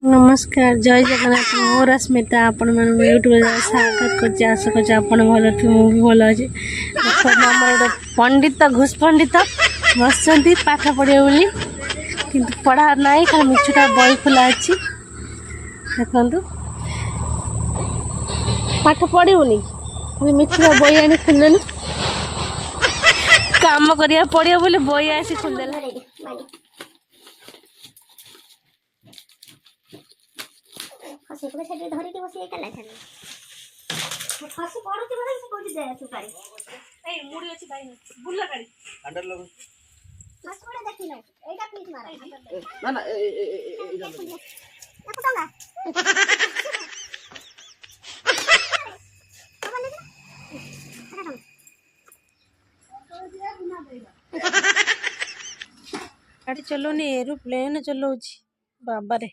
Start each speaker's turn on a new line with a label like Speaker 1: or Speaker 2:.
Speaker 1: नमस्कार जय जगन्नाथ मो रश्मिता आपण मन यूट्यूब स्वागत कर आशा कर आपण भल थे मु भी भल अच्छे गोटे पंडित घोष पंडित बस पाठ पढ़े बोली किंतु पढ़ा ना खाली मिछुटा बही खोला अच्छी देखु पाठ पढ़ेनि खाली मिछुटा बही आनी खोल काम करिया पड़िया बोले बही आसी खोलदेला
Speaker 2: खसी को सेठी धरि के बसी एकला छन खसी पड़ुती बरे से कोठी जाय सुपारी ए मुड़ी अछि भाई बुल्ला गाड़ी अंडर लगो मस्त कोडे देखि न एटा प्लीज मारा ना ना ए जा ना पटंगा
Speaker 1: गाड़ी चलोनी एरोप्लेन चलाउछि बाबा रे